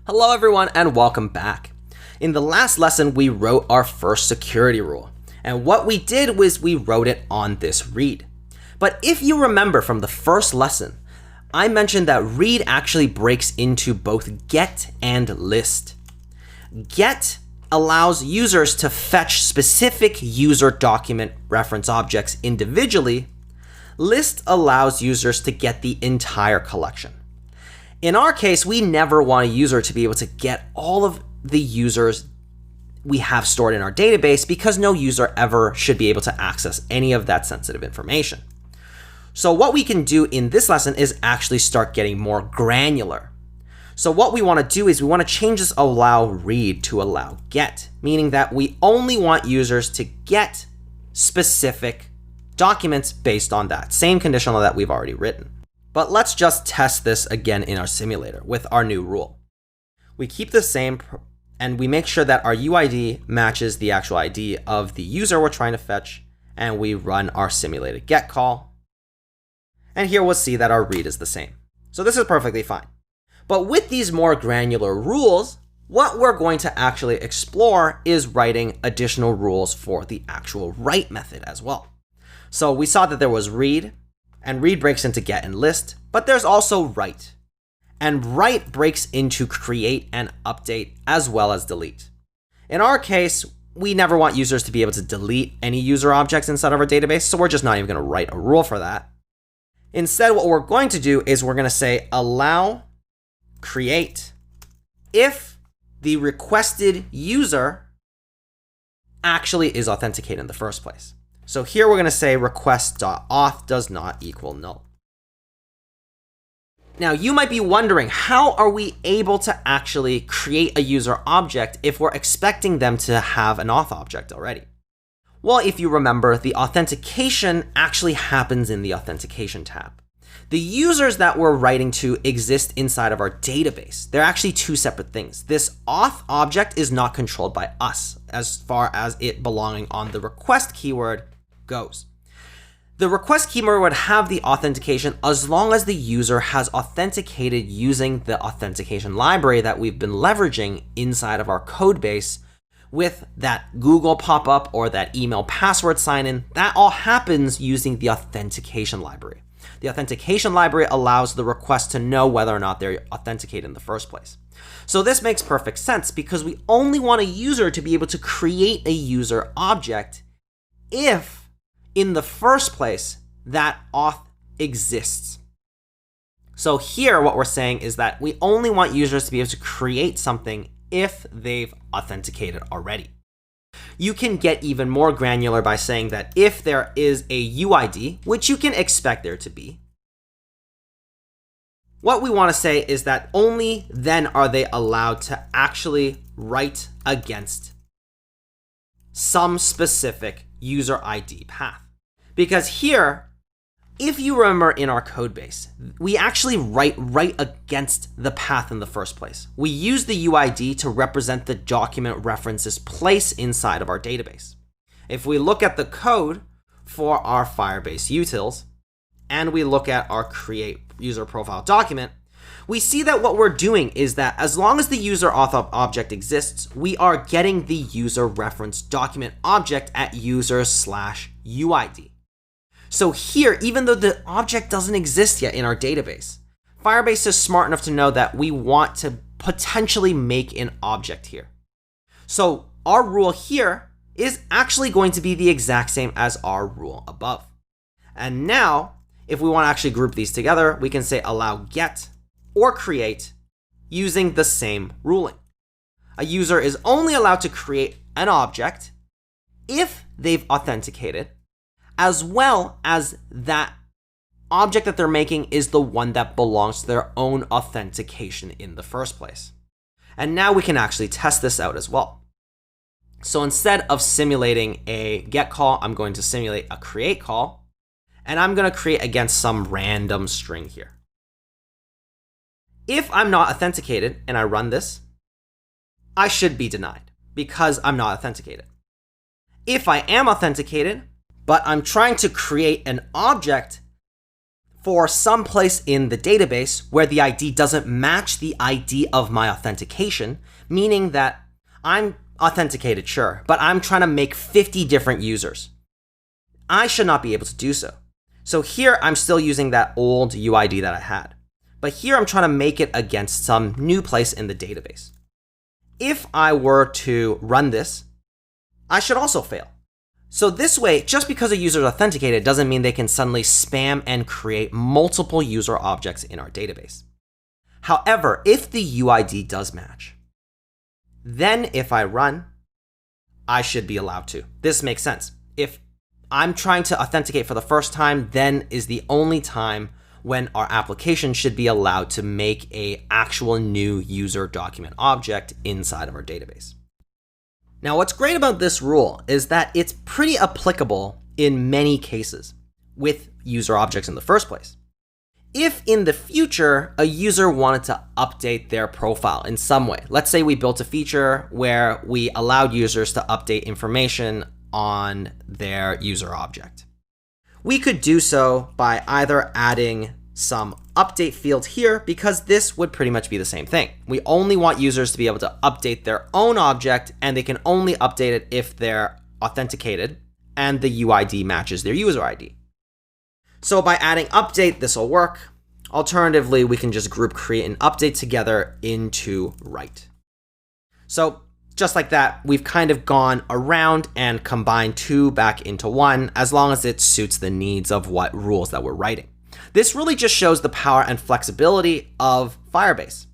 Hello everyone and welcome back. In the last lesson, we wrote our first security rule. And what we did was we wrote it on this read. But if you remember from the first lesson, I mentioned that read actually breaks into both get and list. Get allows users to fetch specific user document reference objects individually. List allows users to get the entire collection. In our case, we never want a user to be able to get all of the users we have stored in our database because no user ever should be able to access any of that sensitive information. So what we can do in this lesson is actually start getting more granular. So what we want to do is we want to change this allow read to allow get, meaning that we only want users to get specific documents based on that same conditional that we've already written. But let's just test this again in our simulator with our new rule. We keep the same and we make sure that our UID matches the actual ID of the user we're trying to fetch, and we run our simulated get call. And here we'll see that our read is the same. So this is perfectly fine. But with these more granular rules, what we're going to actually explore is writing additional rules for the actual write method as well. So we saw that there was read, and read breaks into get and list, but there's also write. And write breaks into create and update as well as delete. In our case, we never want users to be able to delete any user objects inside of our database, so we're just not even going to write a rule for that. Instead, what we're going to do is we're going to say allow create if the requested user actually is authenticated in the first place. So here we're going to say request.auth does not equal null. Now you might be wondering, how are we able to actually create a user object if we're expecting them to have an auth object already? Well, if you remember, the authentication actually happens in the authentication tab. The users that we're writing to exist inside of our database. They're actually two separate things. This auth object is not controlled by us as far as it belonging on the request keyword goes. The request keyword would have the authentication as long as the user has authenticated using the authentication library that we've been leveraging inside of our code base with that Google pop-up or that email password sign-in. That all happens using the authentication library. The authentication library allows the request to know whether or not they're authenticated in the first place. So this makes perfect sense because we only want a user to be able to create a user object if in the first place that auth exists. So here what we're saying is that we only want users to be able to create something if they've authenticated already. You can get even more granular by saying that if there is a UID, which you can expect there to be, what we want to say is that only then are they allowed to actually write against some specific user ID path. Because here, if you remember in our code base, we actually write right against the path in the first place. We use the UID to represent the document reference's place inside of our database. If we look at the code for our Firebase utils, and we look at our create user profile document, we see that what we're doing is that as long as the user auth object exists, we are getting the user reference document object at user/UID. So here, even though the object doesn't exist yet in our database, Firebase is smart enough to know that we want to potentially make an object here. So our rule here is actually going to be the exact same as our rule above. And now, if we want to actually group these together, we can say allow get or create using the same ruling. A user is only allowed to create an object if they've authenticated, as well as that object that they're making is the one that belongs to their own authentication in the first place. And now we can actually test this out as well. So instead of simulating a get call, I'm going to simulate a create call, and I'm going to create against some random string here. If I'm not authenticated and I run this, I should be denied because I'm not authenticated. If I am authenticated, but I'm trying to create an object for some place in the database where the ID doesn't match the ID of my authentication, meaning that I'm authenticated, sure, but I'm trying to make 50 different users. I should not be able to do so. So here I'm still using that old UID that I had. But here I'm trying to make it against some new place in the database. If I were to run this, I should also fail. So this way, just because a user is authenticated doesn't mean they can suddenly spam and create multiple user objects in our database. However, if the UID does match, then if I run, I should be allowed to. This makes sense. If I'm trying to authenticate for the first time, then is the only time when our application should be allowed to make an actual new user document object inside of our database. Now, what's great about this rule is that it's pretty applicable in many cases with user objects in the first place. If in the future, a user wanted to update their profile in some way, let's say we built a feature where we allowed users to update information on their user object. We could do so by either adding some update field here, because this would pretty much be the same thing. We only want users to be able to update their own object, and they can only update it if they're authenticated and the UID matches their user ID. So by adding update, this will work. Alternatively, we can just group create and update together into write. So just like that, we've kind of gone around and combined two back into one, as long as it suits the needs of what rules that we're writing. This really just shows the power and flexibility of Firebase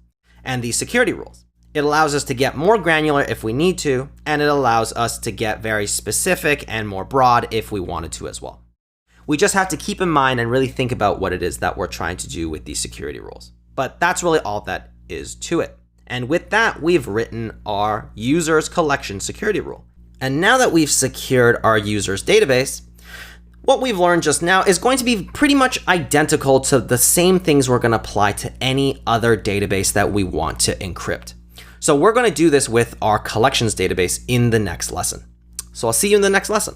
and these security rules. It allows us to get more granular if we need to, and it allows us to get very specific and more broad if we wanted to as well. We just have to keep in mind and really think about what it is that we're trying to do with these security rules. But that's really all that is to it. And with that, we've written our users collection security rule. And now that we've secured our users database, what we've learned just now is going to be pretty much identical to the same things we're going to apply to any other database that we want to encrypt. So we're going to do this with our collections database in the next lesson. So I'll see you in the next lesson.